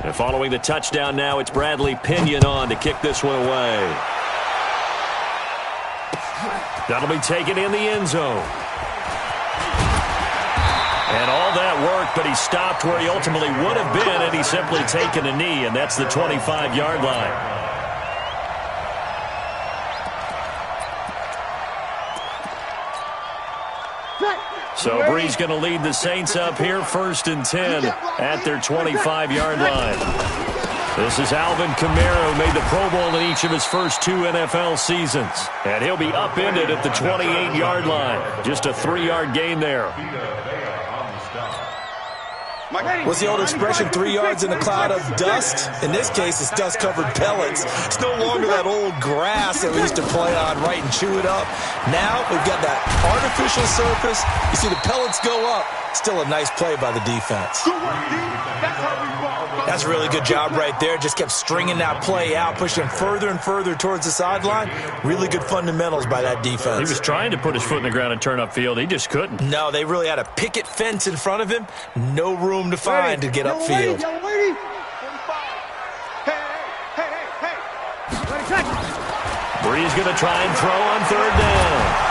And following the touchdown now, it's Bradley Pinion on to kick this one away. That'll be taken in the end zone. And all that work, but he stopped where he ultimately would have been, and he's simply taken a knee, and that's the 25-yard line. So Bree's going to lead the Saints up here, 1st and 10 at their 25-yard line. This is Alvin Kamara, who made the Pro Bowl in each of his first 2 NFL seasons. And he'll be upended at the 28-yard line. Just a 3-yard gain there. What's the old expression, 3 yards in a cloud of dust? In this case, it's dust-covered pellets. It's no longer that old grass that we used to play on, right, and chew it up. Now we've got that artificial surface. You see the pellets go up. Still a nice play by the defense. That's a really good job right there. Just kept stringing that play out, pushing further and further towards the sideline. Really good fundamentals by that defense. He was trying to put his foot in the ground and turn upfield. He just couldn't. No, they really had a picket fence in front of him. No room to find to get upfield. Bree's going to try and throw on 3rd down.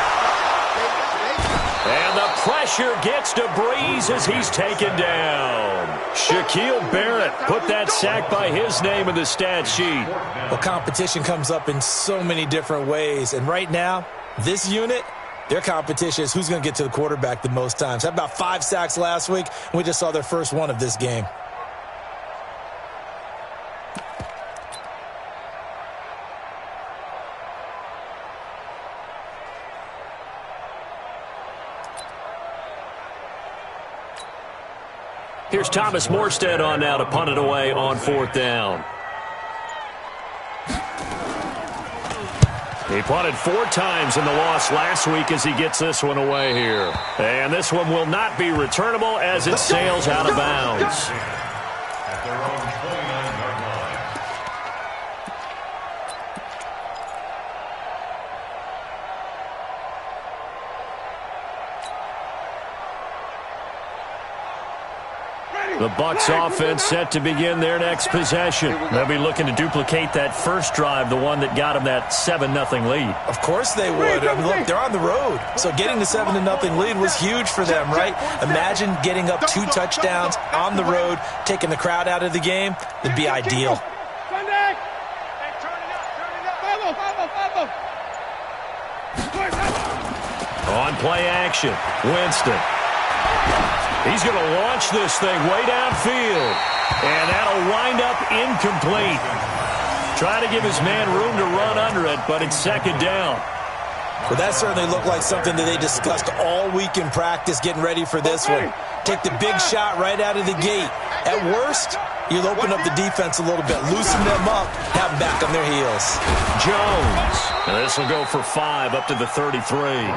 And the pressure gets to Breeze as he's taken down. Shaquille Barrett put that sack by his name in the stat sheet. Well, competition comes up in so many different ways. And right now, this unit, their competition is who's going to get to the quarterback the most times. Had about 5 sacks last week, and we just saw their first one of this game. Here's Thomas Morstead on now to punt it away on 4th down. He punted 4 times in the loss last week as he gets this one away here. And this one will not be returnable as it sails out of bounds. The Bucs offense set to begin their next possession. They'll be looking to duplicate that first drive, the one that got them that 7-0 lead. Of course they would. I mean, look, they're on the road. So getting the 7-0 lead was huge for them, right? Imagine getting up 2 touchdowns on the road, taking the crowd out of the game. It'd be ideal. On play action, Winston. He's going to launch this thing way downfield. And that'll wind up incomplete. Trying to give his man room to run under it, but it's 2nd down. Well, that certainly looked like something that they discussed all week in practice getting ready for this one. Take the big shot right out of the gate. At worst, you'll open up the defense a little bit, loosen them up, have them back on their heels. Jones. And this will go for 5 up to the 33.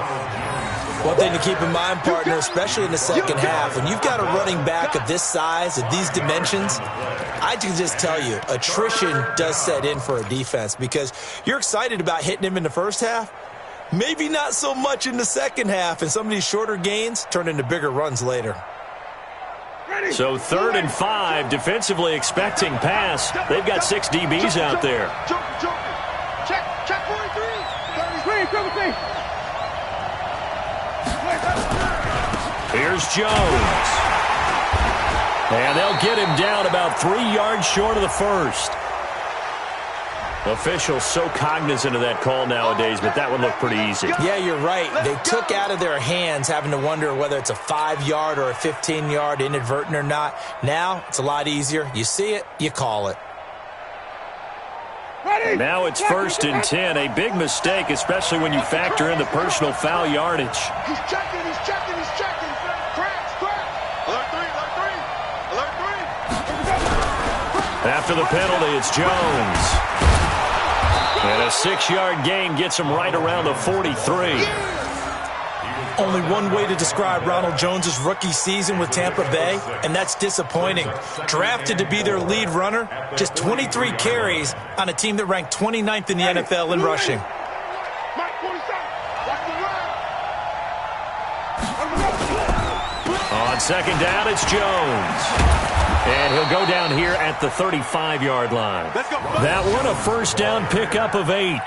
One thing to keep in mind, partner, especially in the second half, when you've got a running back of this size, of these dimensions, I can just tell you, attrition does set in for a defense because you're excited about hitting him in the first half, maybe not so much in the second half, and some of these shorter gains turn into bigger runs later. So 3rd and 5, defensively expecting pass. They've got 6 DBs out there. Check 43. Here's Jones. And they'll get him down about 3 yards short of the first. Officials so cognizant of that call nowadays, but that would look pretty easy. Yeah, you're right. They took out of their hands having to wonder whether it's a 5-yard or a 15-yard inadvertent or not. Now it's a lot easier. You see it, you call it. And now it's 1st and 10. A big mistake, especially when you factor in the personal foul yardage. He's checking. Cracks. Alert 3. After the penalty, it's Jones. And a 6-yard gain gets him right around the 43. Only one way to describe Ronald Jones' rookie season with Tampa Bay, and that's disappointing. Drafted to be their lead runner, just 23 carries on a team that ranked 29th in the NFL in rushing. On 2nd down, it's Jones. And he'll go down here at the 35-yard line. That one, a first down pickup of 8.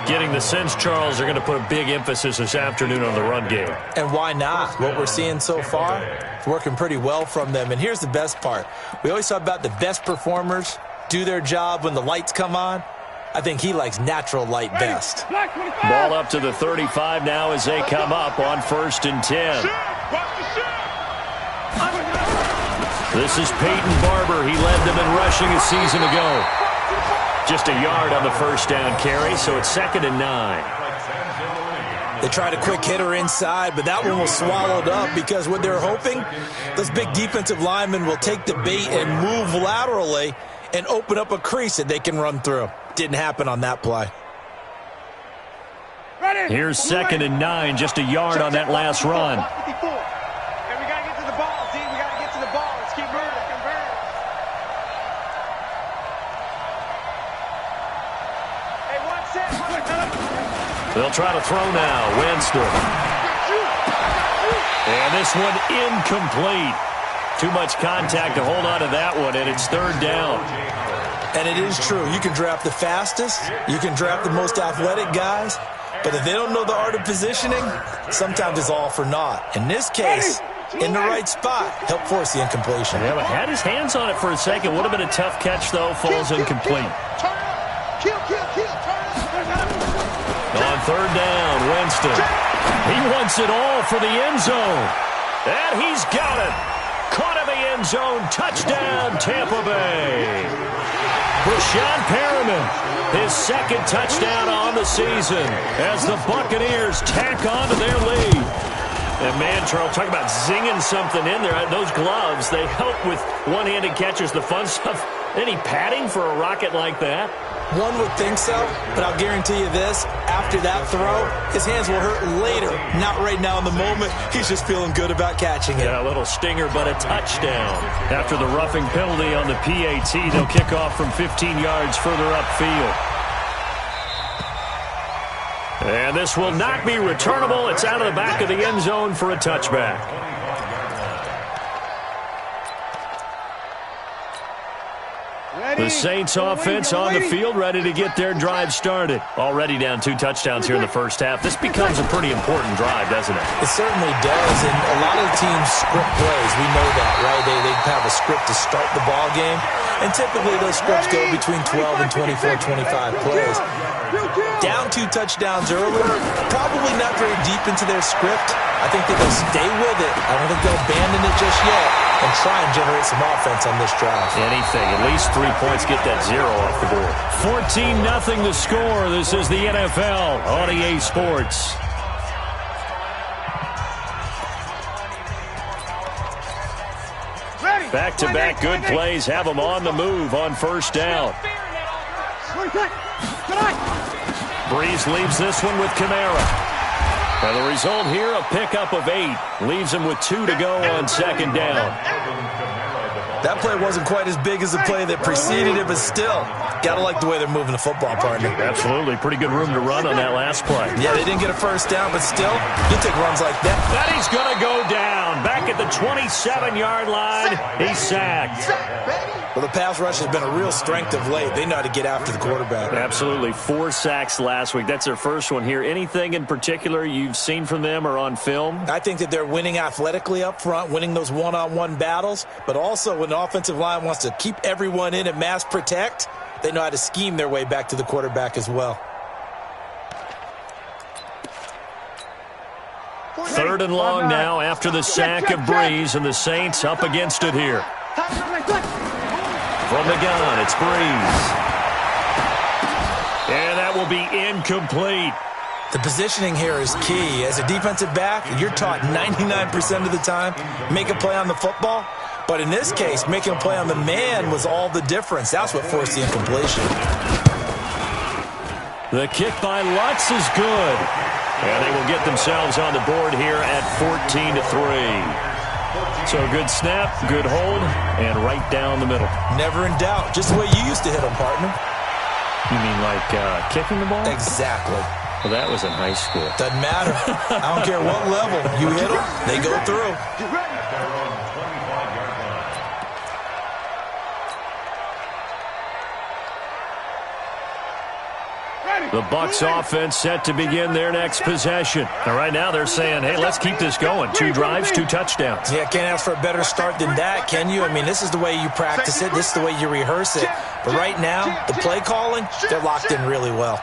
Getting the sense, Charles, they're going to put a big emphasis this afternoon on the run game. And why not? What we're seeing so far, it's working pretty well from them. And here's the best part. We always talk about the best performers do their job when the lights come on. I think he likes natural light best. Ball up to the 35 now as they come up on 1st and 10. This is Peyton Barber. He led them in rushing a season ago. Just a yard on the first down carry, so it's 2nd and 9. They tried a quick hitter inside, but that one was swallowed up because what they're hoping, those big defensive linemen will take the bait and move laterally and open up a crease that they can run through. Didn't happen on that play. Here's 2nd and 9, just a yard on that last run. They'll try to throw now. Winston. And this one incomplete. Too much contact to hold on to that one, and it's 3rd down. And it is true. You can draft the fastest. You can draft the most athletic guys. But if they don't know the art of positioning, sometimes it's all for naught. In this case, in the right spot, helped force the incompletion. Yeah, but had his hands on it for a second. Would have been a tough catch, though. Falls incomplete. On 3rd down, Winston. He wants it all for the end zone. And he's got it. Caught in the end zone. Touchdown, Tampa Bay. Brashad Perriman, his 2nd touchdown on the season as the Buccaneers tack on to their lead. And, man, Charles, talk about zinging something in there. Those gloves, they help with one-handed catches, the fun stuff. Any padding for a rocket like that? One would think so, but I'll guarantee you this. After that throw, his hands will hurt later. Not right now in the moment. He's just feeling good about catching it. Yeah, a little stinger, but a touchdown. After the roughing penalty on the PAT, they'll kick off from 15 yards further upfield. And this will not be returnable. It's out of the back of the end zone for a touchback. The Saints offense on the field, ready to get their drive started. Already down 2 touchdowns here in the first half. This becomes a pretty important drive, doesn't it? It certainly does, and a lot of the teams script plays. We know that, right? They have a script to start the ball game, and typically those scripts go between 12 and 24, 25 plays. Down 2 touchdowns early, probably not very deep into their script. I think that they'll stay with it. I don't think they'll abandon it just yet and try and generate some offense on this drive. Anything. At least 3 points, get that 0 off the board. 14-0 the score. This is the NFL on EA Sports. Back-to-back good plays have them on the move on 1st down. Breeze leaves this one with Kamara. And the result here, a pickup of 8. Leaves him with 2 to go on 2nd down. That play wasn't quite as big as the play that preceded it, but still, gotta like the way they're moving the football, partner. Absolutely. Pretty good room to run on that last play. Yeah, they didn't get a first down, but still, you take runs like that. That he's going to go down. Back at the 27-yard line, he's sacked. Well, the pass rush has been a real strength of late. They know how to get after the quarterback. Absolutely. 4 sacks last week. That's their first one here. Anything in particular you've seen from them or on film? I think that they're winning athletically up front, winning those one-on-one battles, but also when the offensive line wants to keep everyone in and mass protect, they know how to scheme their way back to the quarterback as well. 3rd and long now after the sack of Breeze, and the Saints up against it here. From the gun, it's Breeze. And that will be incomplete. The positioning here is key. As a defensive back, you're taught 99% of the time, make a play on the football. But in this case, making a play on the man was all the difference. That's what forced the incompletion. The kick by Lutz is good. And they will get themselves on the board here at 14-3. So good snap, good hold, and right down the middle. Never in doubt. Just the way you used to hit them, partner. You mean like kicking the ball? Exactly. Well, that was in high school. Doesn't matter. I don't care what level. You hit them, they go through. The Bucs offense set to begin their next possession. And right now they're saying, hey, let's keep this going. 2 drives, 2 touchdowns. Yeah, can't ask for a better start than that, can you? I mean, this is the way you practice it. This is the way you rehearse it. But right now, the play calling, they're locked in really well.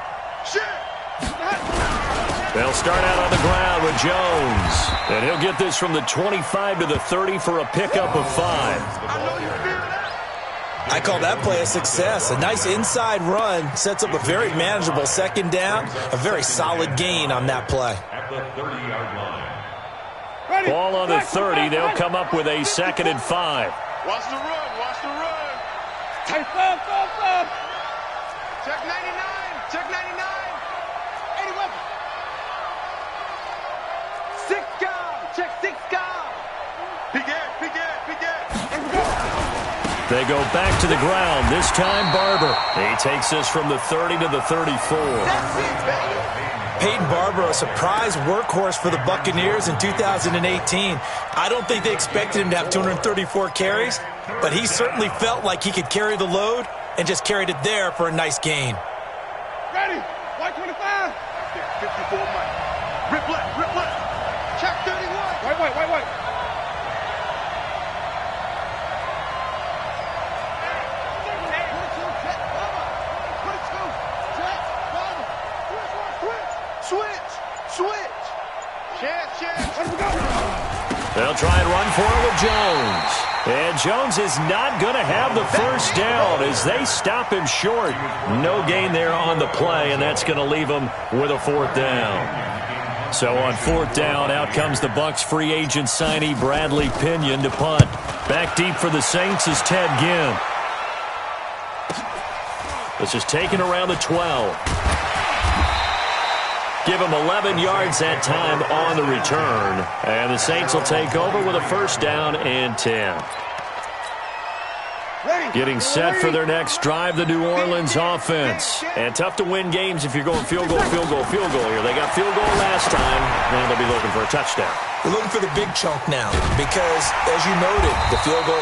They'll start out on the ground with Jones. And he'll get this from the 25 to the 30 for a pickup of 5. I call that play a success. A nice inside run sets up a very manageable second down. A very solid gain on that play. Ball on the 30. They'll come up with a 2nd and 5. Watch the run. Watch the run. Hey, stop. Check 99. Check 99. 80 weapons. 6 guard. Check 6 guard. Big gap. They go back to the ground. This time, Barber. He takes this from the 30 to the 34. Peyton Barber, a surprise workhorse for the Buccaneers in 2018. I don't think they expected him to have 234 carries, but he certainly felt like he could carry the load and just carried it there for a nice gain. Ready. White 25. 54 Mike. Rip left. Check 31. White. Switch. They'll try and run for it with Jones. And Jones is not going to have the first down as they stop him short. No gain there on the play, and that's going to leave him with a 4th down. So on 4th down, out comes the Bucs free agent signee Bradley Pinion to punt. Back deep for the Saints is Ted Ginn. This is taken around the 12. Give him 11 yards that time on the return. And the Saints will take over with a 1st down and 10. Getting set for their next drive, the New Orleans offense. And tough to win games if you're going field goal here. They got field goal last time. Now they'll be looking for a touchdown. We're looking for the big chunk now because, as you noted, the field goal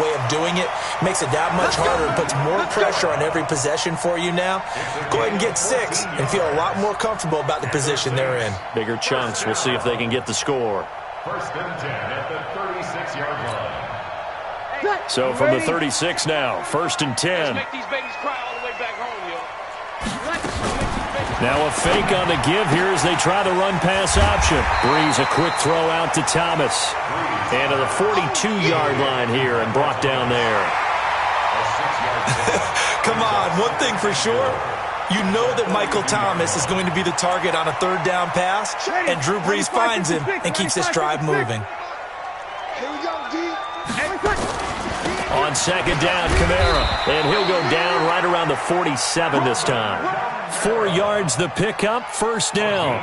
way of doing it makes it that much harder and puts more pressure on every possession for you now. Go ahead and get 6 and feel a lot more comfortable about the position they're in. Bigger chunks. We'll see if they can get the score. 1st and 10 at the 36-yard line. So from the 36 now, 1st and 10. Make these babies cry all the way back home, yo. Now a fake on the give here as they try the run-pass option. Breeze a quick throw out to Thomas. And to the 42-yard line here and brought down there. Come on, one thing for sure. You know that Michael Thomas is going to be the target on a 3rd down pass, and Drew Brees finds him and keeps this drive moving. Here we go, D. On 2nd down, Kamara. And he'll go down right around the 47 this time. 4 yards the pickup, 1st down.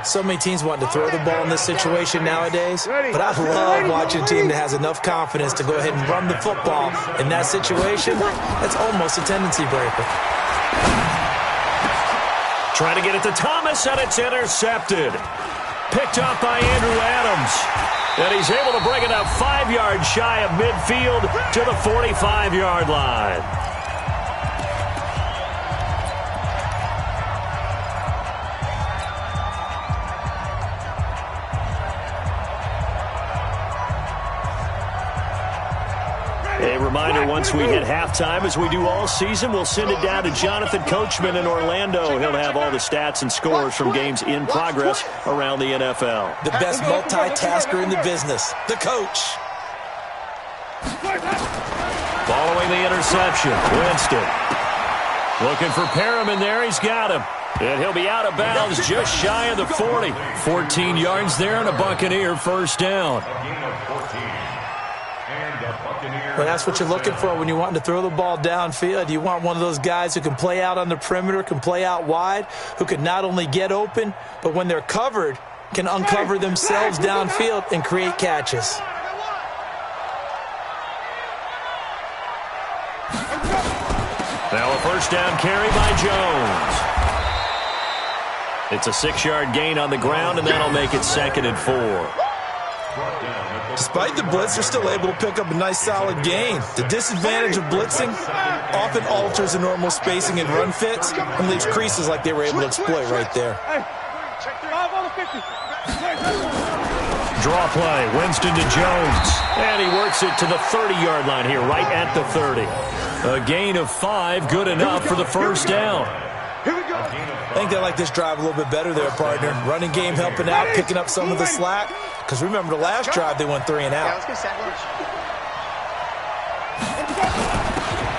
So many teams want to throw the ball in this situation nowadays, but I love watching a team that has enough confidence to go ahead and run the football. In that situation, that's almost a tendency breaker. Trying to get it to Thomas, and it's intercepted. Picked up by Andrew Adams. And he's able to bring it up 5 yards shy of midfield to the 45-yard line. A reminder, once we hit halftime, as we do all season, we'll send it down to Jonathan Coachman in Orlando. He'll have all the stats and scores from games in progress around the NFL. The best multitasker in the business, the coach. Following the interception, Winston. Looking for Perriman there. He's got him. And he'll be out of bounds just shy of the 40. 14 yards there and a Buccaneer 1st down. Well, that's what you're looking for when you want to throw the ball downfield. You want one of those guys who can play out on the perimeter, can play out wide, who can not only get open, but when they're covered, can uncover themselves downfield and create catches. Now a 1st down carry by Jones. It's a 6-yard gain on the ground, and that'll make it 2nd and 4. Despite the blitz, they're still able to pick up a nice solid gain. The disadvantage of blitzing often alters the normal spacing and run fits and leaves creases like they were able to exploit right there. Draw play, Winston to Jones. And he works it to the 30-yard line here, right at the 30. A gain of 5, good enough for the first down. I think they like this drive a little bit better there, partner. Running game helping out, picking up some of the slack. Because remember the last drive, they went 3 and out.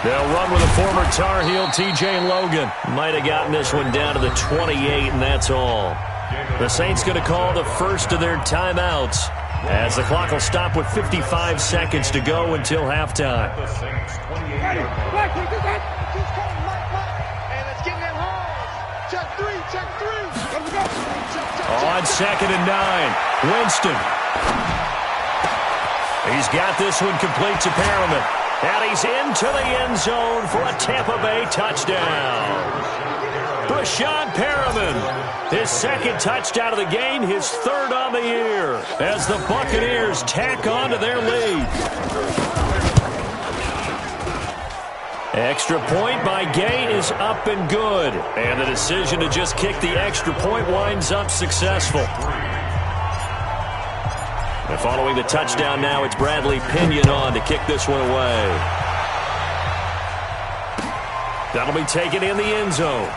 They'll run with a former Tar Heel, TJ Logan. Might have gotten this one down to the 28, and that's all. The Saints going to call the first of their timeouts as the clock will stop with 55 seconds to go until halftime. On 2nd and 9, Winston. He's got this one complete to Perriman. And he's into the end zone for a Tampa Bay touchdown. Brashad Perriman, his 2nd touchdown of the game, his 3rd on the year, as the Buccaneers tack on to their lead. Extra point by Gay is up and good. And the decision to just kick the extra point winds up successful. And following the touchdown now, it's Bradley Pinion on to kick this one away. That'll be taken in the end zone.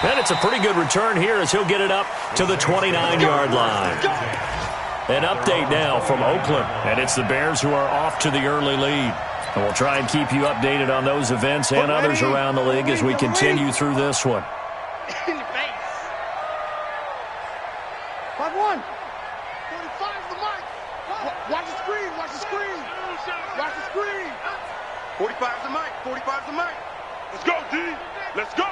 And it's a pretty good return here as he'll get it up to the 29-yard line. An update now from Oakland, and it's the Bears who are off to the early lead. And we'll try and keep you updated on those events and others around the league as we continue through this one. In the face. 5-1. 45 the mic. Watch the screen. Watch the screen. Watch the screen. 45 the mic. 45 the mic. Let's go, D. Let's go.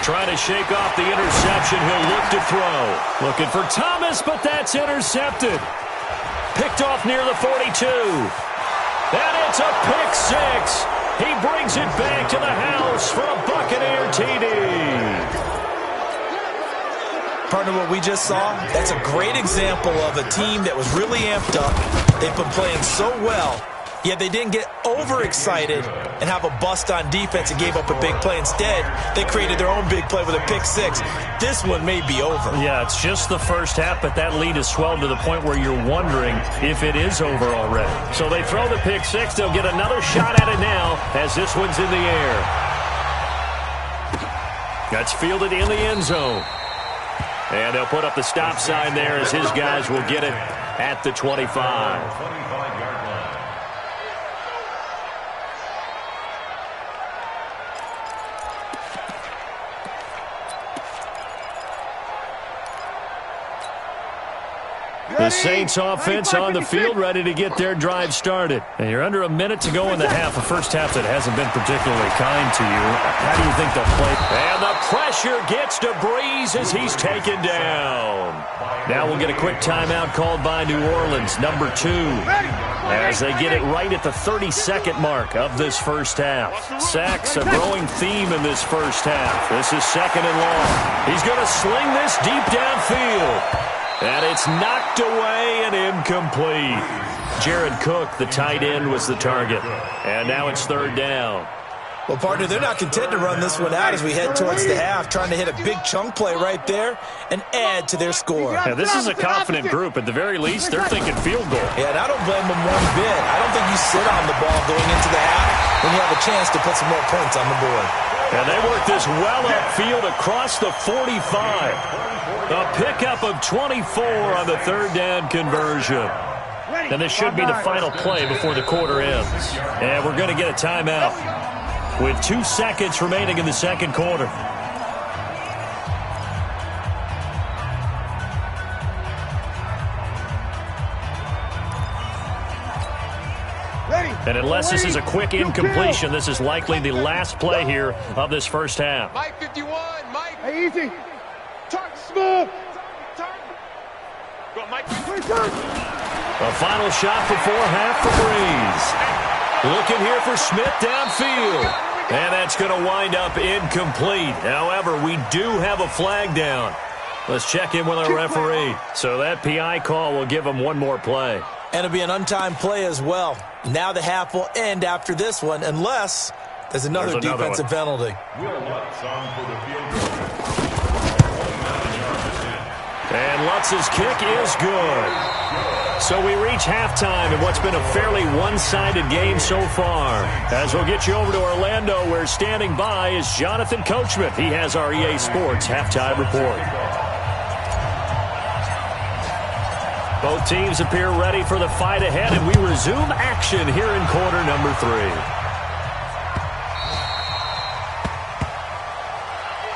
Trying to shake off the interception. He'll look to throw. Looking for Thomas, but that's intercepted. Picked off near the 42. And it's a pick 6. He brings it back to the house for a Buccaneer TD. Partner, what we just saw, that's a great example of a team that was really amped up. They've been playing so well, yet they didn't get overexcited and have a bust on defense and gave up a big play. Instead, they created their own big play with a pick 6. This one may be over. Yeah, it's just the first half, but that lead has swelled to the point where you're wondering if it is over already. So they throw the pick 6. They'll get another shot at it now as this one's in the air. That's fielded in the end zone. And they'll put up the stop sign there as his guys will get it at the 25. The Saints offense on the field, ready to get their drive started. And you're under a minute to go in the half, a first half that hasn't been particularly kind to you. How do you think they'll play? And the pressure gets to Breeze as he's taken down. Now we'll get a quick timeout called by New Orleans, number 2, as they get it right at the 32nd mark of this first half. Sacks, a growing theme in this first half. This is 2nd and long. He's going to sling this deep downfield. And it's knocked away and incomplete. Jared Cook, the tight end, was the target. And now it's 3rd down. Well, partner, they're not content to run this one out as we head towards the half, trying to hit a big chunk play right there and add to their score. Yeah, this is a confident group. At the very least, they're thinking field goal. Yeah, and I don't blame them one bit. I don't think you sit on the ball going into the half when you have a chance to put some more points on the board. And they work this well upfield across the 45. A pickup of 24 on the 3rd down conversion. And this should be the final play before the quarter ends. And we're going to get a timeout with 2 seconds remaining in the 2nd quarter. And unless this is a quick incompletion, this is likely the last play here of this first half. Mike 51, Mike. Hey, easy. Target smooth. Go, Mike. A final shot before half for Breeze. Looking here for Smith downfield. And that's It's going to wind up incomplete. However, we do have a flag down. Let's check in with our referee. So that PI call will give him one more play. And it'll be an untimed play as well. Now the half will end after this one, unless there's another defensive penalty. And Lutz's kick is good. So we reach halftime in what's been a fairly one-sided game so far. As we'll get you over to Orlando, where standing by is Jonathan Coachman. He has our EA Sports halftime report. Both teams appear ready for the fight ahead, and we resume action here in quarter number 3.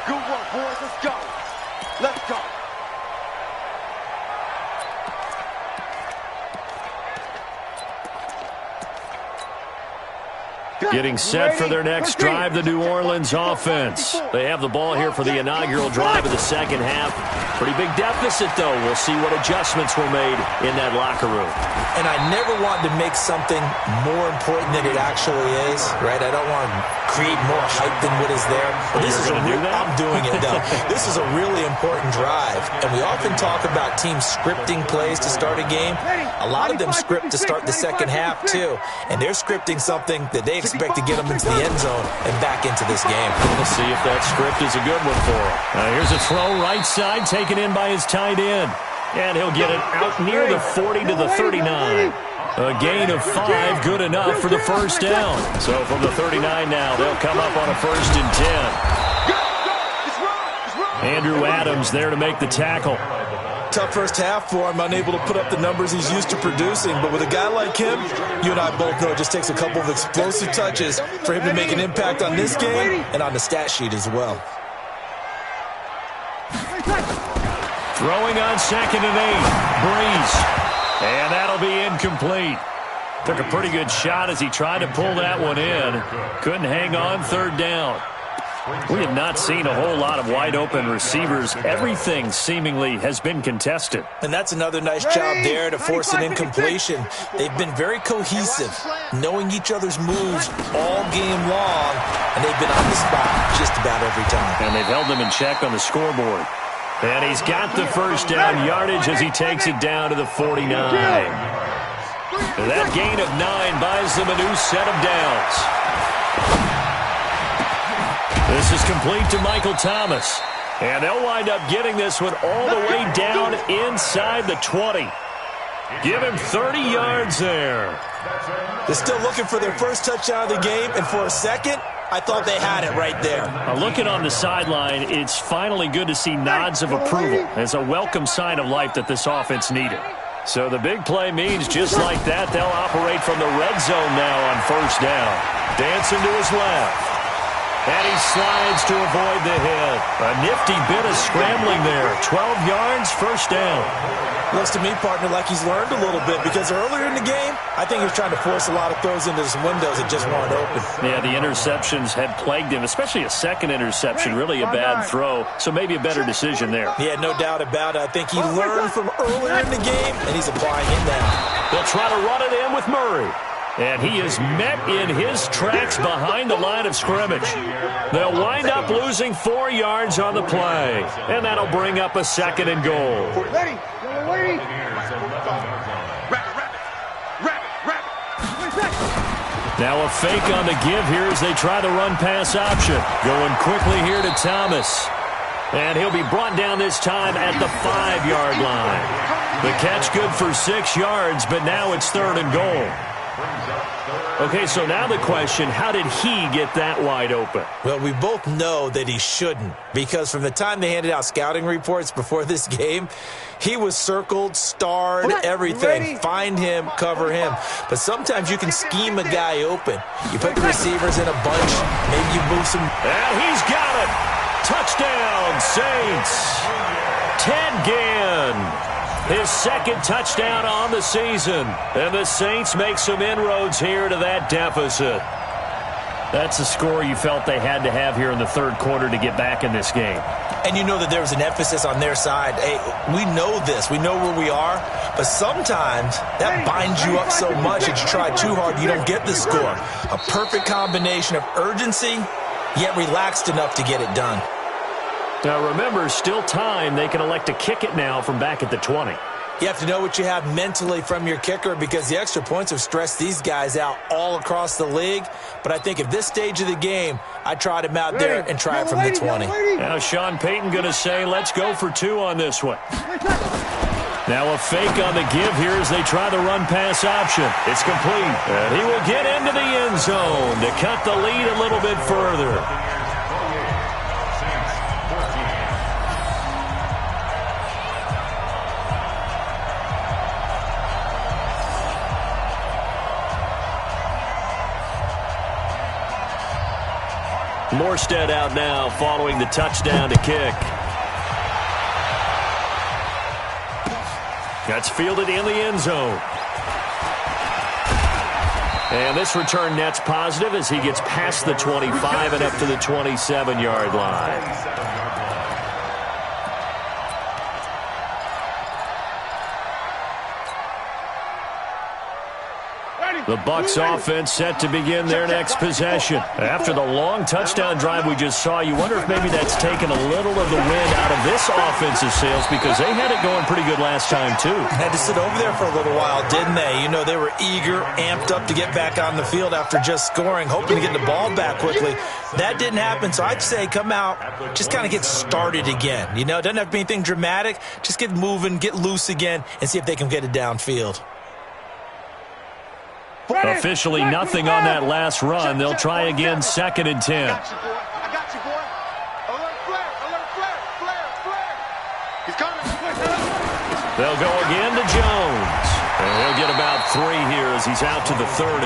Good work, boys. Let's go. Let's go. Getting set for their next drive, the New Orleans offense. They have the ball here for the inaugural drive of the second half. Pretty big deficit, though. We'll see what adjustments were made in that locker room. And I never wanted to make something more important than it actually is, right? I don't want to create more hype than what is there. But this is I'm doing it, though. This is a really important drive. And we often talk about teams scripting plays to start a game. A lot of them script to start the second half, too. And they're scripting something that they expect to get them into the end zone and back into this game. We'll see if that script is a good one for them. Here's a throw right side, taken in by his tight end. And he'll get it out near the 40 to the 39. A gain of 5, good enough for the first down. So from the 39 now, they'll come up on a 1st and 10. Andrew Adams there to make the tackle. Tough first half for him, unable to put up the numbers he's used to producing. But with a guy like him, you and I both know it just takes a couple of explosive touches for him to make an impact on this game and on the stat sheet as well. Throwing on 2nd and 8, Breeze. And that'll be incomplete. Took a pretty good shot as he tried to pull that one in. Couldn't hang on 3rd down. We have not seen a whole lot of wide-open receivers. Everything seemingly has been contested. And that's another nice job there to force an incompletion. They've been very cohesive, knowing each other's moves all game long, and they've been on the spot just about every time. And they've held them in check on the scoreboard. And he's got the first down yardage as he takes it down to the 49. That gain of 9 buys them a new set of downs. This is complete to Michael Thomas. And they'll wind up getting this one all the way down inside the 20. Give him 30 yards there. They're still looking for their first touchdown of the game, and for a second, I thought they had it right there. Looking on the sideline, it's finally good to see nods of approval. It's a welcome sign of life that this offense needed. So the big play means just like that, they'll operate from the red zone now on 1st down. Dancing to his left. And he slides to avoid the hit. A nifty bit of scrambling there. 12 yards, 1st down. Looks to me, partner, like he's learned a little bit, because earlier in the game, I think he was trying to force a lot of throws into some windows that just weren't open. Yeah, the interceptions had plagued him, especially a second interception, really a bad throw, so maybe a better decision there. Yeah, no doubt about it. I think he learned from earlier in the game, and he's applying it now. They'll try to run it in with Murray. And he is met in his tracks behind the line of scrimmage. They'll wind up losing 4 yards on the play. And that'll bring up a 2nd and goal. Now a fake on the give here as they try the run-pass option. Going quickly here to Thomas. And he'll be brought down this time at the 5-yard line. The catch good for 6 yards, but now it's 3rd and goal. Okay, so now the question, how did he get that wide open? Well, we both know that he shouldn't, because from the time they handed out scouting reports before this game, he was circled, starred, everything. Find him, cover him. But sometimes you can scheme a guy open. You put the receivers in a bunch, maybe you move some. And he's got it. Touchdown, Saints. Ted Ginn. His 2nd touchdown on the season. And the Saints make some inroads here to that deficit. That's a score you felt they had to have here in the 3rd quarter to get back in this game. And you know that there was an emphasis on their side. Hey, we know this. We know where we are. But sometimes that binds you up so much that you try too hard, you don't get the score. A perfect combination of urgency, yet relaxed enough to get it done. Now remember, still time. They can elect to kick it now from back at the 20. You have to know what you have mentally from your kicker because the extra points have stressed these guys out all across the league. But I think at this stage of the game, I tried him out there and try it from the 20. Now Sean Payton going to say, let's go for 2 on this one. Now a fake on the give here as they try the run-pass option. It's complete. And he will get into the end zone to cut the lead a little bit further. Morstead out now following the touchdown to kick. That's fielded in the end zone. And this return net's positive as he gets past the 25 and up to the 27-yard line. The Bucs offense set to begin their next possession. After the long touchdown drive we just saw, you wonder if maybe that's taken a little of the wind out of this offensive sails because they had it going pretty good last time too. Had to sit over there for a little while, didn't they? You know, they were eager, amped up to get back on the field after just scoring, hoping to get the ball back quickly. That didn't happen, so I'd say come out, just kind of get started again. You know, it doesn't have to be anything dramatic. Just get moving, get loose again, and see if they can get it downfield. Officially nothing on that last run. They'll try again, 2nd and 10. I got you, boy. Alert flare. He's coming. They'll go again to Jones. And he'll get about 3 here as he's out to the 30.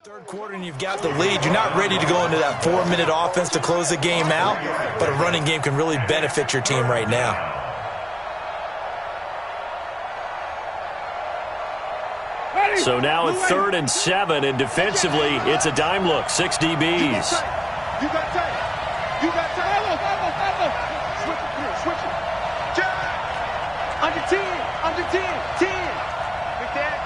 Third quarter and you've got the lead. You're not ready to go into that 4-minute offense to close the game out, but a running game can really benefit your team right now. So now at 3rd and 7, and defensively, it's a dime look, 6 DBs. You got time. Switch it. Under 10. 10. Quick dash.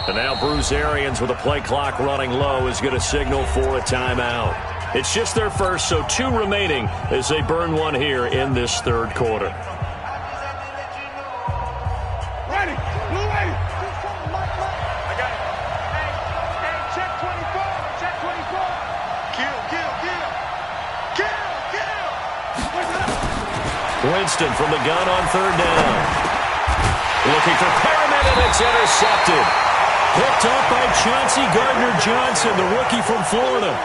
And now Bruce Arians with a play clock running low is going to signal for a timeout. It's just their first, so 2 remaining as they burn one here in this third quarter. Ready. Blue ready. I got it. Hey, check 24. Check 24. Kill. Winston from the gun on third down. Looking for Perriman, and it's intercepted. Picked up by Chauncey Gardner-Johnson, the rookie from Florida.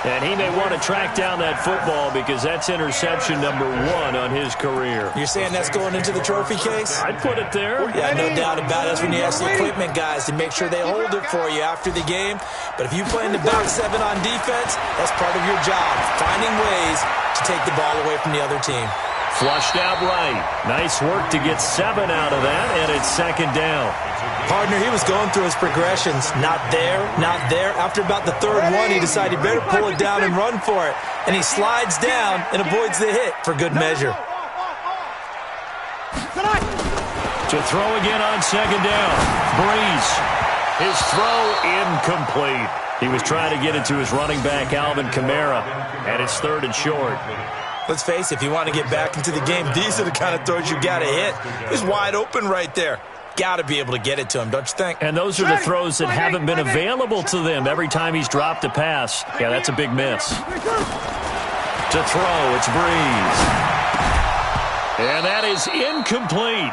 And he may want to track down that football because that's interception number 1 on his career. You're saying that's going into the trophy case? I'd put it there. Yeah, no doubt about it. That's when you ask the equipment guys to make sure they hold it for you after the game. But if you play in the back 7 on defense, that's part of your job, finding ways to take the ball away from the other team. Flushed out right. Nice work to get 7 out of that, and it's second down. Partner, he was going through his progressions. Not there, not there. After about the third one, he decided he better pull it down and run for it. And he slides down and avoids the hit for good measure. To throw again on second down. Breeze. His throw incomplete. He was trying to get it to his running back, Alvin Kamara, and it's third and short. Let's face it, if you want to get back into the game, these are the kind of throws you got to hit. He's wide open right there. Got to be able to get it to him, don't you think? And those are the throws that haven't been available to them every time he's dropped a pass. Yeah, that's a big miss. To throw, it's Breeze. And that is incomplete.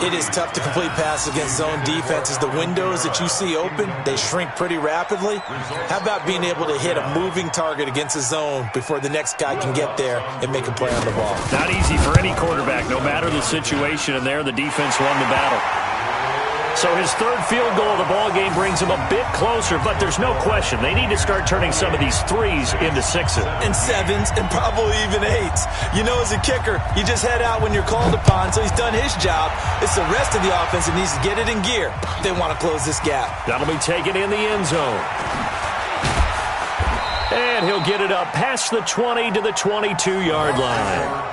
It is tough to complete passes against zone defenses. The windows that you see open, they shrink pretty rapidly. How about being able to hit a moving target against a zone before the next guy can get there and make a play on the ball? Not easy for any quarterback, no matter the situation, and there the defense won the battle. So his third field goal of the ball game brings him a bit closer, but there's no question they need to start turning some of these 3s into 6s. And 7s and probably even 8s. You know, as a kicker, you just head out when you're called upon, so he's done his job. It's the rest of the offense that needs to get it in gear. They want to close this gap. That'll be taken in the end zone. And he'll get it up past the 20 to the 22-yard line.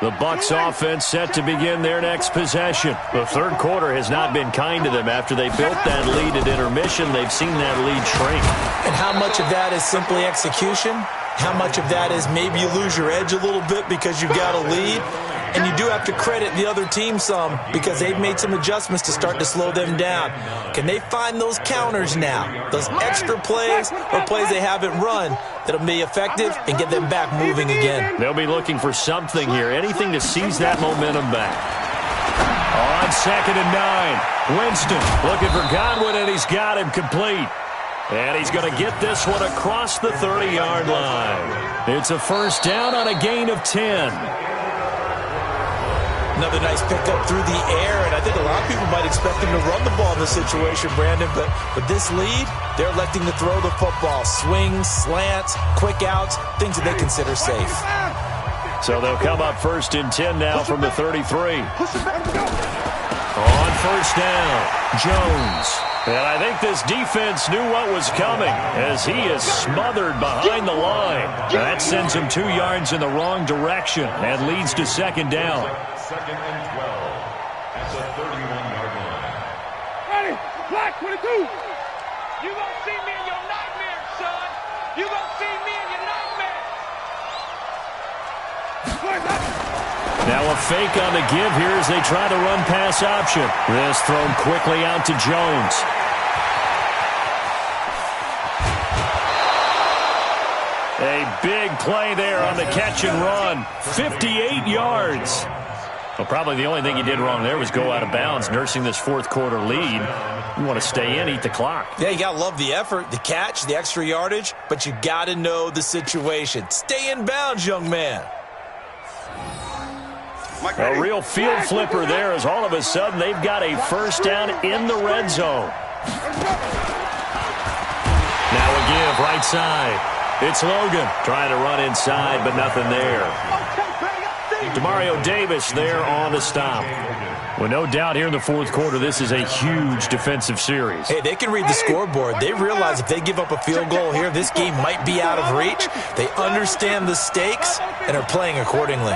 The Bucs offense set to begin their next possession. The third quarter has not been kind to them. After they built that lead at intermission, they've seen that lead shrink. And how much of that is simply execution? How much of that is maybe you lose your edge a little bit because you've got a lead? And you do have to credit the other team some because they've made some adjustments to start to slow them down. Can they find those counters now, those extra plays or plays they haven't run that'll be effective and get them back moving again? They'll be looking for something here, anything to seize that momentum back. On second and 9, Winston looking for Godwin, and he's got him complete. And he's going to get this one across the 30-yard line. It's a first down on a gain of 10. Another nice pickup through the air, and I think a lot of people might expect him to run the ball in this situation, Brandon, but with this lead, they're electing to throw the football. Swings, slants, quick outs, things that they consider safe. So they'll come up first and 10 now from the 33. On first down, Jones. And I think this defense knew what was coming as he is smothered behind the line. That sends him 2 yards in the wrong direction and leads to second down. Second and 12 at the 31-yard line. Ready, black 22. You gonna see me in your nightmares, son. You gonna see me in your nightmares. Now a fake on the give here as they try to run pass option. This thrown quickly out to Jones. A big play there on the catch and run. 58 yards. Well, probably the only thing he did wrong there was go out of bounds, nursing this fourth quarter lead. You want to stay in, eat the clock. Yeah, you got to love the effort, the catch, the extra yardage, but you got to know the situation. Stay in bounds, young man. A real field flipper there as all of a sudden they've got a first down in the red zone. Now a give right side. It's Logan trying to run inside, but nothing there. Demario Davis there on the stop. Well, no doubt here in the fourth quarter, this is a huge defensive series. Hey, they can read the scoreboard. They realize if they give up a field goal here, this game might be out of reach. They understand the stakes and are playing accordingly.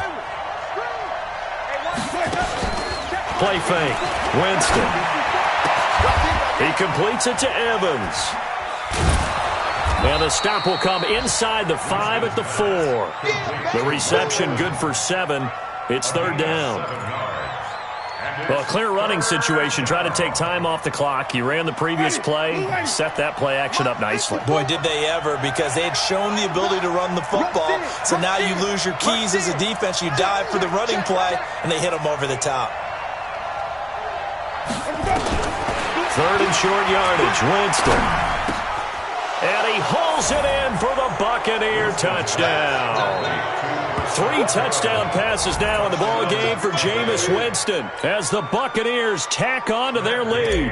Play fake. Winston. He completes it to Evans. And the stop will come inside the 5 at the 4. The reception good for 7. It's third down. Well, a clear running situation. Try to take time off the clock. He ran the previous play, set that play action up nicely. Boy, did they ever, because they had shown the ability to run the football. So now you lose your keys as a defense. You dive for the running play, and they hit them over the top. Third and short yardage. Winston. And he hauls it in for the Buccaneer touchdown. 3 touchdown passes now in the ball game for Jameis Winston as the Buccaneers tack on to their lead.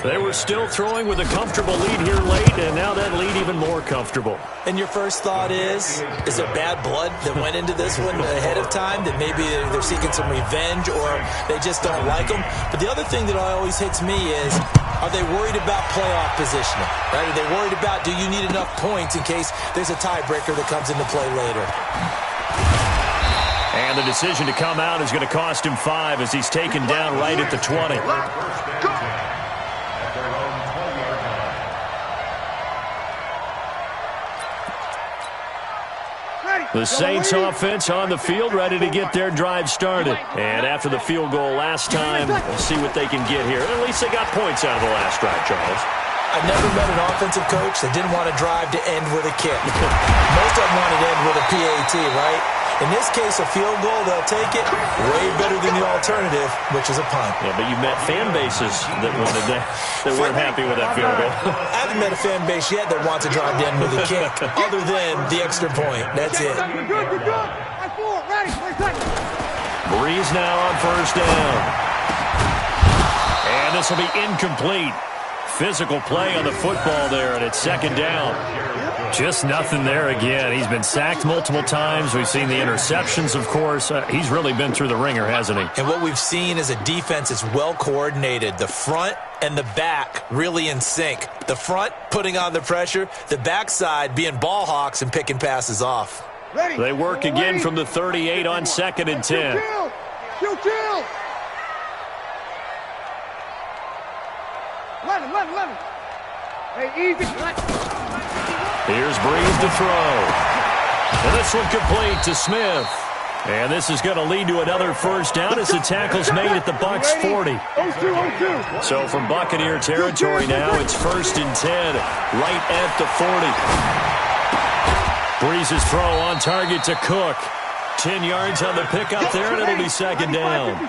They were still throwing with a comfortable lead here late, and now that lead even more comfortable. And your first thought is there bad blood that went into this one ahead of time, that maybe they're seeking some revenge or they just don't like them? But the other thing that always hits me is, are they worried about playoff positioning? Right? Are they worried about, do you need enough points in case there's a tiebreaker that comes into play later? And the decision to come out is going to cost him 5 as he's taken down right at the 20. The Saints offense on the field, ready to get their drive started. And after the field goal last time, we'll see what they can get here. At least they got points out of the last drive, Charles. I've never met an offensive coach that didn't want to drive to end with a kick. Most of them want to end with a PAT, right? In this case, a field goal, they'll take it way better than the alternative, which is a punt. Yeah, but you met fan bases that wanted that weren't happy with that field goal. I haven't met a fan base yet that wants to drive to end with a kick, other than the extra point. That's it. Breeze now on first down. And this will be incomplete. Physical play on the football there, and it's second down. Just nothing there again. He's been sacked multiple times. We've seen the interceptions, of course. He's really been through the ringer, hasn't he? And what we've seen is a defense that's well coordinated. The front and the back really in sync. The front putting on the pressure, the backside being ball hawks and picking passes off. They work again from the 38 on 2nd and 10. Here's Breeze to throw. And this one complete to Smith. And this is going to lead to another first down as the tackle's made at the Bucs 40. So from Buccaneer territory now, it's 1st and 10, right at the 40. Breeze's throw on target to Cook. 10 yards on the pickup there, and it'll be second down.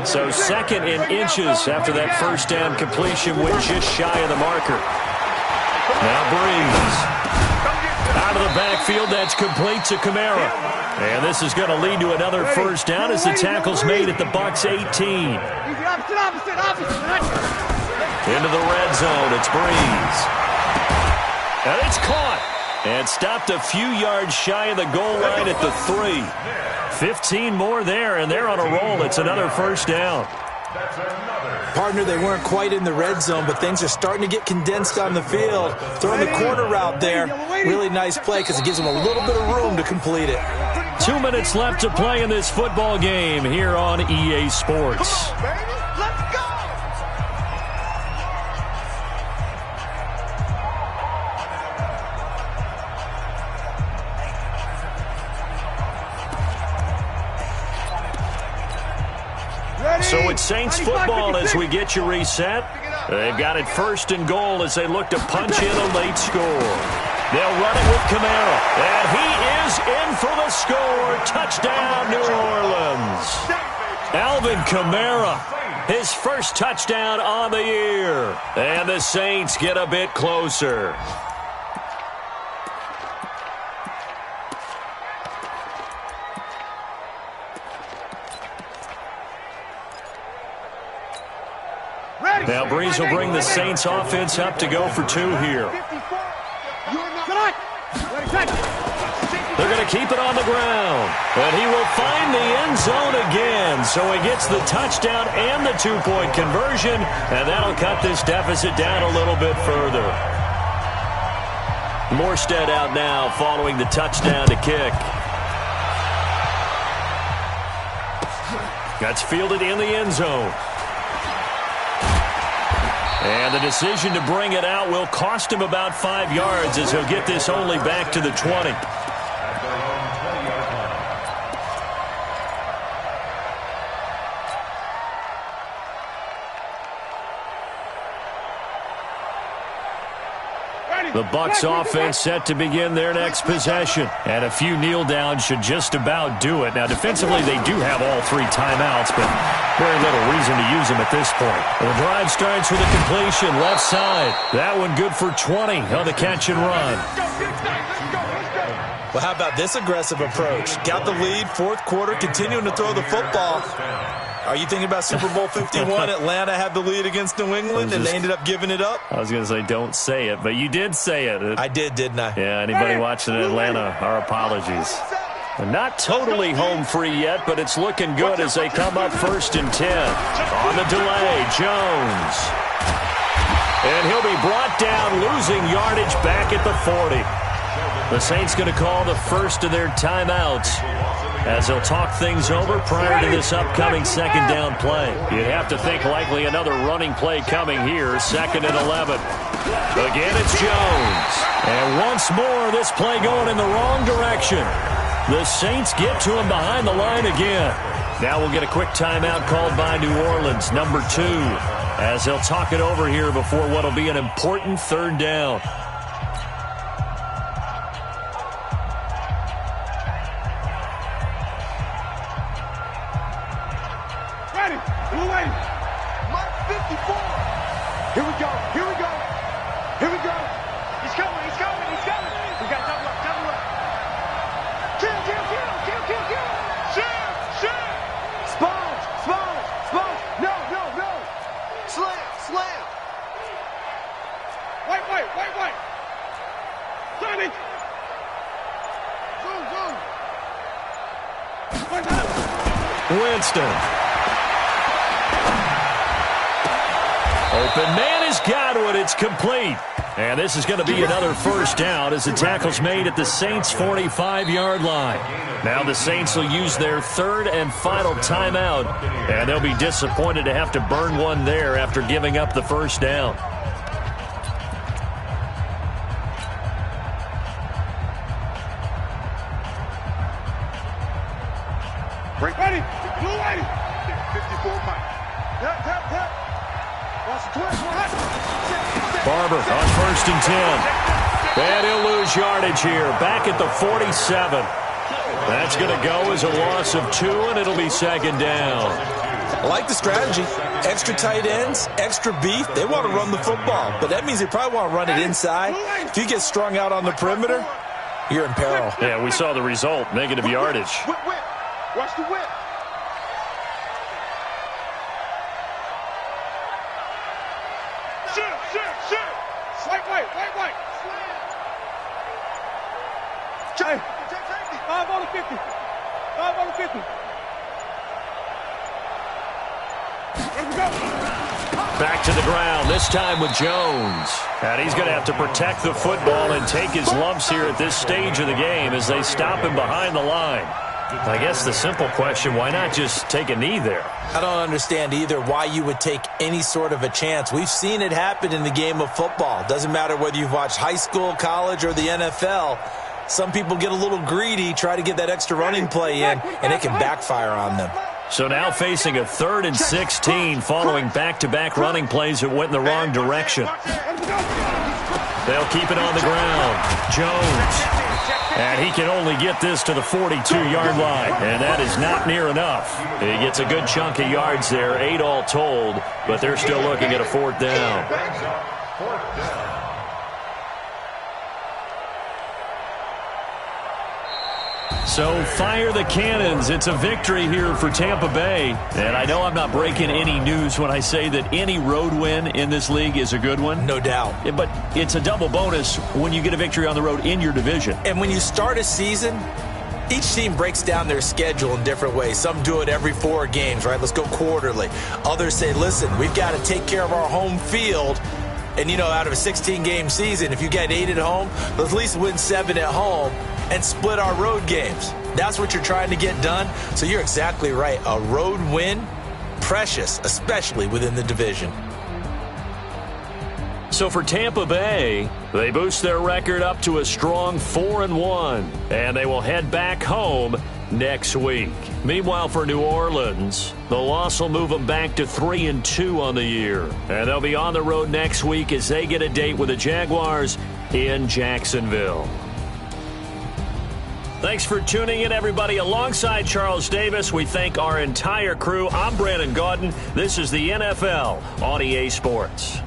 So 2nd and inches after that first down completion, went just shy of the marker. Now Breeze. Out of the backfield, that's complete to Kamara. And this is going to lead to another first down as the tackle's made at the Bucs 18. Into the red zone, it's Breeze. And it's caught. And stopped a few yards shy of the goal line at the 3. 15 more there, and they're on a roll. It's another first down. Partner, they weren't quite in the red zone, but things are starting to get condensed on the field. Throwing the corner route there, really nice play because it gives them a little bit of room to complete it. 2 minutes left to play in this football game here on EA Sports. So it's Saints football as we get you reset. They've got it 1st and goal as they look to punch in a late score. They'll run it with Kamara. And he is in for the score. Touchdown, New Orleans. Alvin Kamara, his first touchdown on the year. And the Saints get a bit closer. Now Breeze will bring the Saints offense up to go for 2 here. They're going to keep it on the ground. And he will find the end zone again. So he gets the touchdown and the two-point conversion. And that'll cut this deficit down a little bit further. Morstead out now following the touchdown to kick. That's fielded in the end zone. And the decision to bring it out will cost him about 5 yards as he'll get this only back to the 20. The Bucs offense set to begin their next possession. And a few kneel downs should just about do it. Now, defensively, they do have all 3 timeouts, but very little reason to use them at this point. The drive starts with a completion left side. That one good for 20 on the catch and run. Well, how about this aggressive approach? Got the lead, fourth quarter, continuing to throw the football. Are you thinking about Super Bowl 51? Atlanta had the lead against New England, and they ended up giving it up? I was going to say, don't say it, but you did say it. I did, didn't I? Yeah, anybody watching Atlanta, our apologies. They're not totally home free yet, but it's looking good as they come up 1st and 10. On the delay, Jones. And he'll be brought down, losing yardage back at the 40. The Saints going to call the first of their timeouts as they'll talk things over prior to this upcoming second down play. You'd have to think likely another running play coming here, 2nd and 11. Again, it's Jones. And once more, this play going in the wrong direction. The Saints get to him behind the line again. Now we'll get a quick timeout called by New Orleans, number 2, as they'll talk it over here before what will be an important 3rd down. Here we go. Here we go. Here we go. He's coming. He's coming. He's coming. We got double up. Double up. Kill, kill, kill, kill, kill, kill. Shoot, shoot. Sponge, sponge, sponge. No, no, no. Slam, slam. Wait, wait, wait, wait. Sonny. Zoom, zoom. Winston. Open man has got it. It's complete. And this is going to be another first down as the tackle's made at the Saints' 45-yard line. Now the Saints will use their 3rd and final timeout, and they'll be disappointed to have to burn one there after giving up the first down. Ready. Blue lady. 54 Mike. Tap, tap, tap. Barber on 1st and 10. And he'll lose yardage here. Back at the 47. That's going to go as a loss of 2, and it'll be 2nd down. I like the strategy. Extra tight ends, extra beef. They want to run the football, but that means they probably want to run it inside. If you get strung out on the perimeter, you're in peril. Yeah, we saw the result. Negative yardage. Whip, whip. Watch the whip. Hey, 5 on the 50. 5 on the 50. Let's go. Back to the ground, this time with Jones. And he's going to have to protect the football and take his lumps here at this stage of the game as they stop him behind the line. I guess the simple question, why not just take a knee there? I don't understand either why you would take any sort of a chance. We've seen it happen in the game of football. Doesn't matter whether you've watched high school, college, or the NFL. Some people get a little greedy, try to get that extra running play in, and it can backfire on them. So now facing a 3rd and 16 following back-to-back running plays that went in the wrong direction. They'll keep it on the ground. Jones. And he can only get this to the 42-yard line, and that is not near enough. He gets a good chunk of yards there, 8 all told, but they're still looking at a 4th down. So fire the cannons. It's a victory here for Tampa Bay. And I know I'm not breaking any news when I say that any road win in this league is a good one. No doubt. But it's a double bonus when you get a victory on the road in your division. And when you start a season, each team breaks down their schedule in different ways. Some do it every 4 games, right? Let's go quarterly. Others say, listen, we've got to take care of our home field. And, out of a 16-game season, if you get 8 at home, let's at least win 7 at home and split our road games. That's what you're trying to get done. So you're exactly right. A road win, precious, especially within the division. So for Tampa Bay, they boost their record up to a strong 4-1, and they will head back home next week. Meanwhile, for New Orleans, the loss will move them back to 3-2 on the year, and they'll be on the road next week as they get a date with the Jaguars in Jacksonville. Thanks for tuning in, everybody. Alongside Charles Davis, we thank our entire crew. I'm Brandon Gaudin. This is the NFL on EA Sports.